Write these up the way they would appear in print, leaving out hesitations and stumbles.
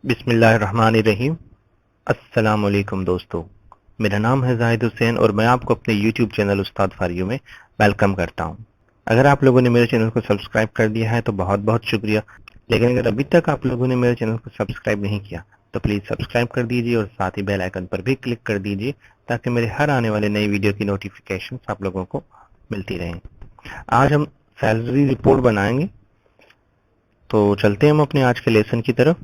बिस्मिल्लाहिर्रहमानिर्रहीम। अस्सलाम वालेकुम दोस्तों, मेरा नाम है जाहिद हुसैन और मैं आपको अपने यूट्यूब चैनल उस्ताद फारियो में वेलकम करता हूं। अगर आप लोगों ने मेरे चैनल को सब्सक्राइब कर दिया है तो बहुत बहुत शुक्रिया। लेकिन अगर अभी तक आप लोगों ने मेरे चैनल को सब्सक्राइब नहीं किया तो प्लीज़ सब्सक्राइब कर दीजिए और साथ ही बेल आइकन पर भी क्लिक कर दीजिए ताकि मेरे हर आने वाले नई वीडियो की नोटिफिकेशन आप लोगों को मिलती रहें। आज हम सैलरी रिपोर्ट बनाएंगे, तो चलते हैं हम अपने आज के लेसन की तरफ।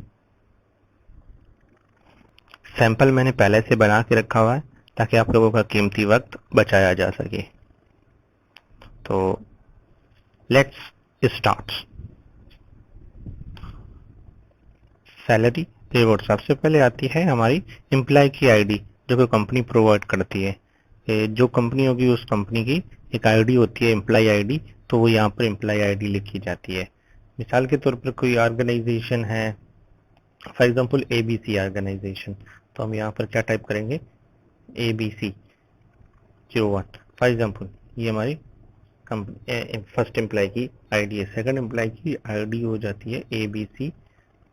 सैंपल मैंने पहले से बना के रखा हुआ है ताकि आप लोगों का कीमती वक्त बचाया जा सके। तो लेट्स स्टार्ट। सैलरी रिवॉर्ड सबसे पहले आती है हमारी एम्प्लॉय की आईडी, जो कि कंपनी प्रोवाइड करती है। जो कंपनी होगी उस कंपनी की एक आईडी होती है, एम्प्लॉय आईडी, तो वो यहाँ पर एम्प्लॉय आईडी लिखी जाती है। मिसाल के तौर पर कोई ऑर्गेनाइजेशन है, फॉर एग्जांपल एबीसी ऑर्गेनाइजेशन, तो हम यहाँ पर क्या टाइप करेंगे, एबीसी 01। फॉर एग्जांपल ये हमारी कंपनी फर्स्ट एम्प्लॉय की आईडी है, सेकंड एम्प्लॉय की आईडी हो जाती है एबीसी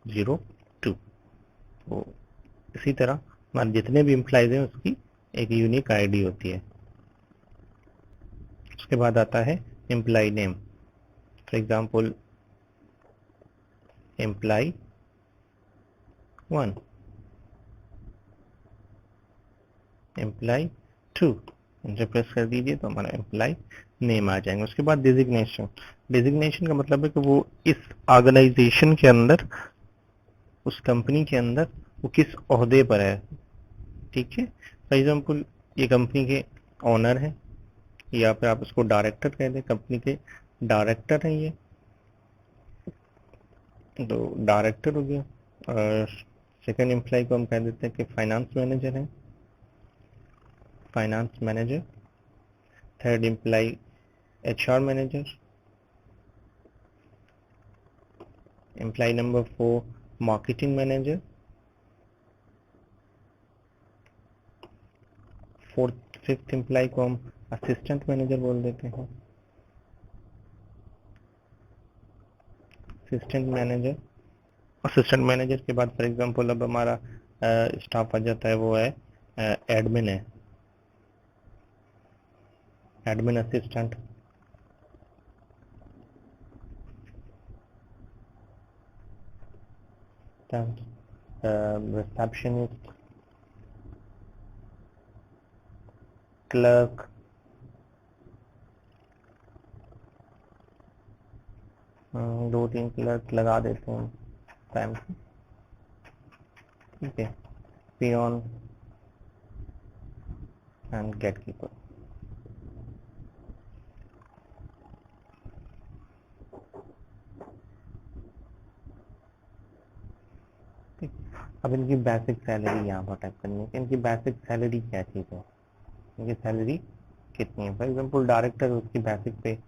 02। तो इसी तरह हमारे जितने भी एम्प्लॉयज हैं उसकी एक यूनिक आईडी होती है। उसके बाद आता है employee name, for example employee 1, employee 2, इनसे प्रेस कर दीजिए तो हमारा एम्प्लॉय नेम आ जाएंगे। उसके बाद डिजिग्नेशन। डिजिग्नेशन का मतलब है कि वो इस ऑर्गेनाइजेशन के अंदर, उस कंपनी के अंदर वो किस ओहदे पर है। ठीक है, फॉर एग्जांपल ये कंपनी के ओनर है, या फिर आप इसको डायरेक्टर कह दें, कंपनी के डायरेक्टर हैं ये, तो डायरेक्टर हो गया। और सेकंड एम्प्लॉय को हम कह देते हैं कि फाइनेंस मैनेजर है, finance manager. Third employee HR manager. Employee number 4 marketing manager. Fifth employee को हम असिस्टेंट मैनेजर बोल देते हैं, असिस्टेंट मैनेजर। असिस्टेंट मैनेजर के बाद फॉर एग्जांपल अब हमारा स्टाफ आ जाता है, वो है एडमिन है, एडमिन असिस्टेंट। रिसेप्शनिस्ट, क्लर्क, दो तीन क्लर्क लगा देते हैं टाइम से। ठीक है, पियोन एंड गेट कीपर। अब इनकी बेसिक सैलरी यहाँ पर टाइप करनी है कि इनकी बेसिक सैलरी क्या चीज़ है, इनकी सैलरी कितनी है। फॉर एग्जांपल डायरेक्टर, उसकी बेसिक पे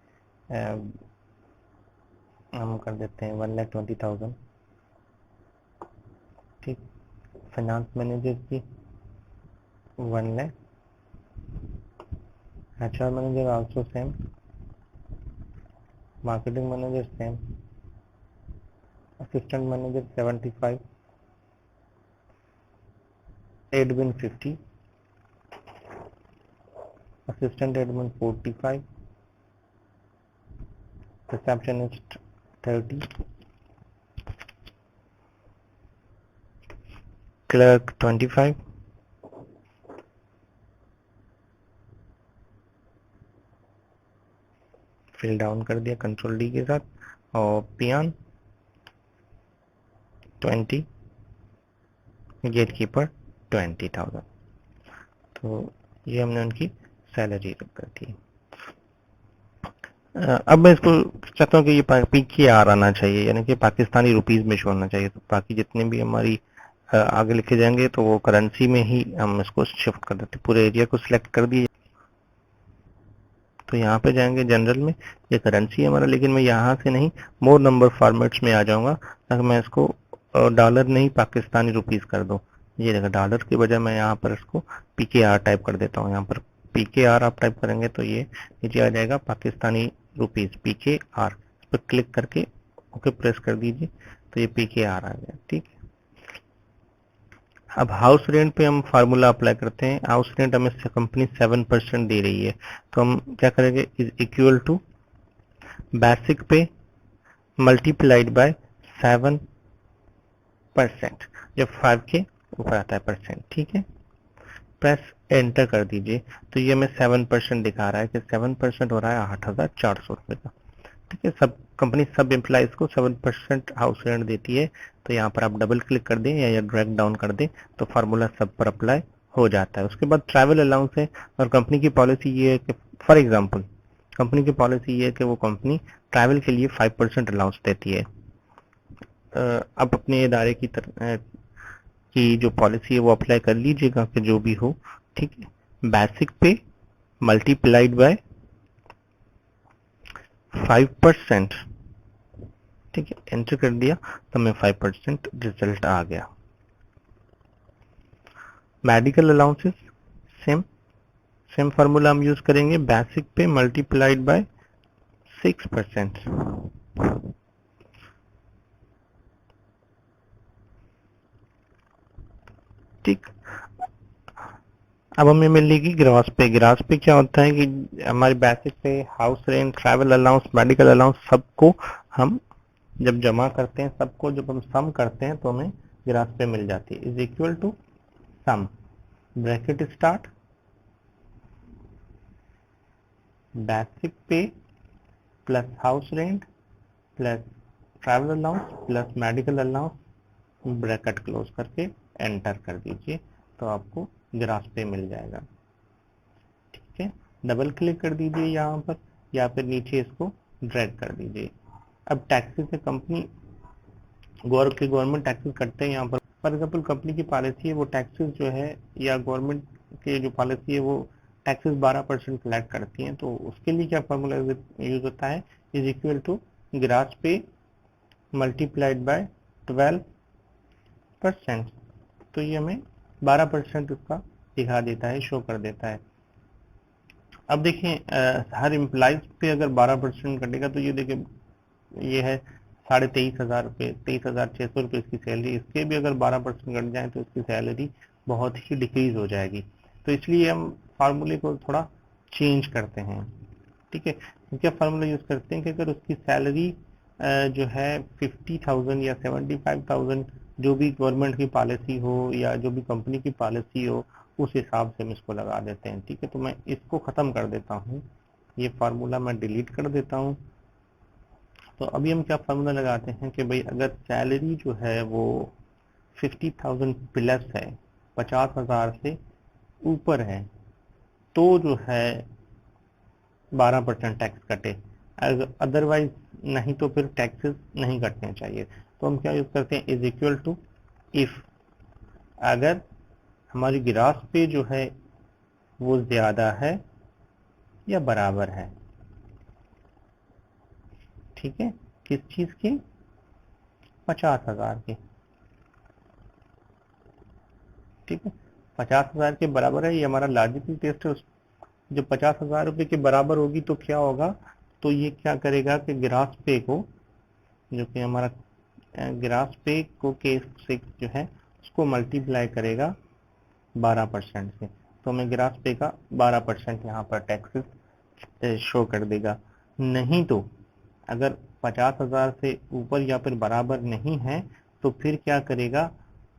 हम कर देते हैं 1,20,000। ठीक, फाइनेंस मैनेजर की 1 lakh, HR manager also same, marketing manager same, assistant manager 75, admin 50, assistant admin 45, receptionist 30, clerk 25, fill down कर दिया कंट्रोल डी के साथ, और पियान 20, गेट कीपर 20,000। तो ये हमने उनकी सैलरी कर दी। अब मैं इसको चाहता हूँ कि ये PKR आना चाहिए, यानी कि पाकिस्तानी रुपीस में शो होना चाहिए। तो बाकी जितने भी हमारी आगे लिखे जाएंगे तो वो करेंसी में ही हम इसको शिफ्ट कर देते। पूरे एरिया को सिलेक्ट कर दिए, तो यहाँ पे जाएंगे जनरल में, ये करेंसी है हमारा, लेकिन मैं यहाँ से नहीं मोर नंबर फॉर्मेट्स में आ जाऊंगा ताकि मैं इसको डॉलर नहीं पाकिस्तानी रुपीस कर दूं। ये देखा, डॉलर की बजाय मैं यहाँ पर इसको PKR टाइप कर देता हूँ। यहाँ पर PKR आप टाइप करेंगे तो ये नीचे आ जाएगा पाकिस्तानी रुपीस PKR। इस पर क्लिक करके ओके प्रेस कर दीजिए तो ये PKR आ गया। ठीक है, अब हाउस रेंट पे हम फार्मूला अप्लाई करते हैं। हाउस रेंट हमें कंपनी 7% दे रही है, तो हम क्या करेंगे, इज इक्वल टू बेसिक पे मल्टीप्लाइड बाय 7%, जब 5 के ऊपर आता है परसेंट। ठीक है, प्रेस एंटर कर दीजिए। तो ये हमें 7% दिखा रहा है कि 7% हो रहा है 8,400 रुपये का। ठीक है, सब कंपनी सब एम्प्लॉइज को 7% हाउस रेंट देती है। तो यहाँ पर आप डबल क्लिक कर दें या ड्रैग डाउन कर दें तो फार्मूला सब पर अप्लाई हो जाता है। उसके बाद ट्रैवल अलाउंस है, और कंपनी की पॉलिसी ये है कि फॉर एग्जांपल कंपनी की पॉलिसी ये है कि वो कंपनी ट्रैवल के लिए 5% अलाउंस देती है। आप अपने इदारे की जो पॉलिसी है वो अप्लाई कर लीजिएगा कि जो भी हो। ठीक है, बेसिक पे मल्टीप्लाइड बाय 5%। ठीक है, एंटर कर दिया तो हमें 5% रिजल्ट आ गया। Medical allowances same same formula हम यूज करेंगे, बेसिक पे मल्टीप्लाइड बाय 6%। ठीक, अब हमें मिलेगी ग्रॉस पे। ग्रॉस पे क्या होता है कि हमारे बेसिक पे house rent, travel allowance, medical allowance सबको हम जब जमा करते हैं, सबको जब हम सम करते हैं तो हमें ग्रॉस पे मिल जाती है। Is equal to sum, bracket start, basic pay plus house rent plus travel allowance plus medical allowance, bracket close करके एंटर कर दीजिए तो आपको ग्राफ पे मिल जाएगा। ठीक है, डबल क्लिक कर दीजिए यहाँ पर या फिर नीचे इसको ड्रैग कर दीजिए। अब टैक्सेस से कंपनी गवर्नमेंट टैक्सेस कटते हैं यहाँ पर। फॉर एग्जाम्पल कंपनी की पॉलिसी है वो टैक्सेस जो है या गवर्नमेंट की जो पॉलिसी है वो टैक्सेस 12% कलेक्ट करती हैं। तो उसके लिए क्या फॉर्मूला यूज होता है, इज इक्वल टू ग्रास पे मल्टीप्लाइड बाय 12%। तो ये हमें 12% उसका दिखा देता है, शो कर देता है। अब देखें हर एम्प्लॉइज पे अगर 12% कटेगा तो ये देखिए ये है 23,500 रुपये, 23,600 रुपये इसकी सैलरी। इसके भी अगर 12% कट जाए तो इसकी सैलरी बहुत ही डिक्रीज हो जाएगी। तो इसलिए हम फार्मूले को थोड़ा चेंज करते हैं। ठीक है, क्या फार्मूला यूज करते हैं कि अगर उसकी सैलरी जो है 50,000 या 75,000 जो भी गवर्नमेंट की पॉलिसी हो या जो भी कंपनी की पॉलिसी हो उस हिसाब से हम इसको लगा देते हैं। ठीक है, तो मैं इसको ख़त्म कर देता हूँ, ये फार्मूला मैं डिलीट कर देता हूँ। तो अभी हम क्या फार्मूला लगाते हैं कि भाई अगर सैलरी जो है वो 50,000 प्लस है, 50,000 से ऊपर है, तो जो है 12% टैक्स कटे, अदरवाइज नहीं तो फिर टैक्सेस नहीं कटने चाहिए। तो हम क्या यूज करते हैं, इज इक्वल टू इफ, अगर हमारी ग्रास पे जो है वो ज्यादा है या बराबर है। ठीक है, किस चीज की, 50,000 की। ठीक है, 50,000 के बराबर है, ये हमारा लॉजिकल टेस्ट है। जब 50,000 रुपये के बराबर होगी तो क्या होगा, तो ये क्या करेगा कि ग्रास पे को, जो कि हमारा ग्रास पे को केस से जो है उसको मल्टीप्लाई करेगा 12% से। तो हमें ग्रास पे का 12% यहाँ पर टैक्सेस शो कर देगा। नहीं तो अगर 50,000 से ऊपर या फिर बराबर नहीं है तो फिर क्या करेगा,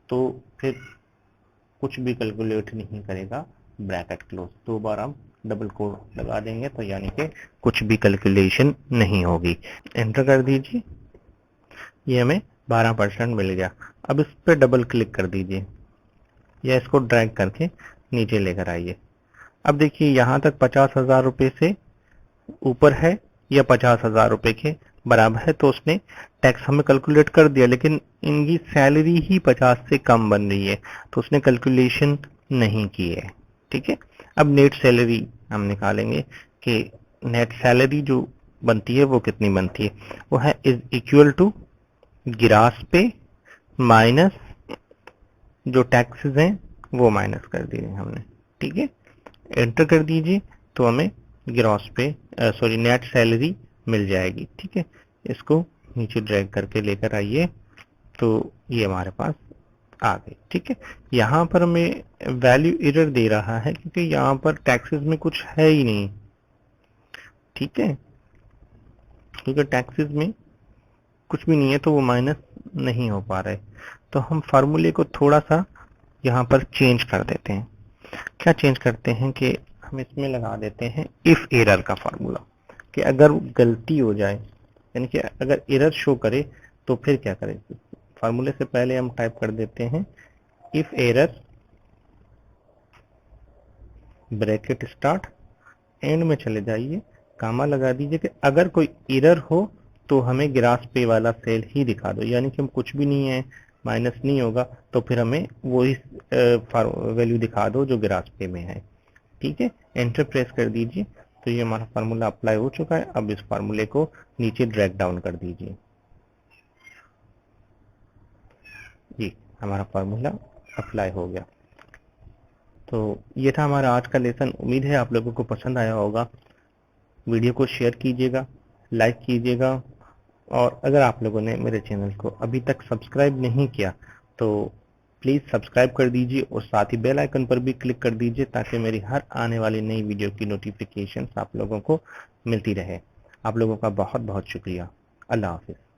तो फिर कुछ भी कैलकुलेट नहीं करेगा, ब्रैकेट क्लोज। दो बार हम डबल कोड लगा देंगे तो यानी कि कुछ भी कैलकुलेशन नहीं होगी। एंटर कर दीजिए, ये हमें 12% मिल गया। अब इस पर डबल क्लिक कर दीजिए या इसको ड्रैग करके नीचे लेकर आइए। अब देखिए यहाँ तक 50,000 रुपये से ऊपर है या 50,000 रुपये के बराबर है, तो उसने टैक्स हमें कैलकुलेट कर दिया, लेकिन इनकी सैलरी ही 50 से कम बन रही है तो उसने कैलकुलेशन नहीं की है। ठीक है, अब नेट सैलरी हम निकालेंगे कि नेट सैलरी जो बनती है वो कितनी बनती है। वो है इज इक्वल टू ग्रास पे माइनस जो टैक्सेस हैं वो माइनस कर दिए हमने। ठीक है, एंटर कर दीजिए तो हमें ग्रॉस पे सॉरी नेट सैलरी मिल जाएगी। ठीक है, इसको नीचे ड्रैग करके लेकर आइए तो ये हमारे पास आ गई। ठीक है, यहाँ पर हमें वैल्यू एरर दे रहा है क्योंकि यहाँ पर टैक्सेस में कुछ है ही नहीं। ठीक है, क्योंकि टैक्सेस में कुछ भी नहीं है तो वो माइनस नहीं हो पा रहा है। तो हम फार्मूले को थोड़ा सा यहाँ पर चेंज कर देते हैं। क्या चेंज करते हैं कि हम इसमें लगा देते हैं इफ एरर का फार्मूला, कि अगर गलती हो जाए, यानी कि अगर एरर शो करे तो फिर क्या करें। फार्मूले से पहले हम टाइप कर देते हैं if error bracket start, and में चले जाइए, कामा लगा दीजिए कि अगर कोई एरर हो तो हमें ग्रास पे वाला सेल ही दिखा दो, यानी कि हम कुछ भी नहीं है, माइनस नहीं होगा तो फिर हमें वही वैल्यू दिखा दो जो ग्रास पे में है। ठीक है, एंटर प्रेस कर दीजिए। तो ये हमारा फार्मूला अप्लाई हो चुका है। अब इस फार्मूले को नीचे ड्रैग डाउन कर दीजिए। जी, हमारा फार्मूला अप्लाई हो गया। तो ये था हमारा आज का लेसन। उम्मीद है आप लोगों को पसंद आया होगा। वीडियो को शेयर कीजिएगा, लाइक कीजिएगा, और अगर आप लोगों ने मेरे चैनल को अभी तक सब्सक्राइब नहीं किया तो प्लीज़ सब्सक्राइब कर दीजिए और साथ ही बेल आइकन पर भी क्लिक कर दीजिए ताकि मेरी हर आने वाली नई वीडियो की नोटिफिकेशन आप लोगों को मिलती रहे। आप लोगों का बहुत बहुत शुक्रिया। अल्लाह हाफिज़।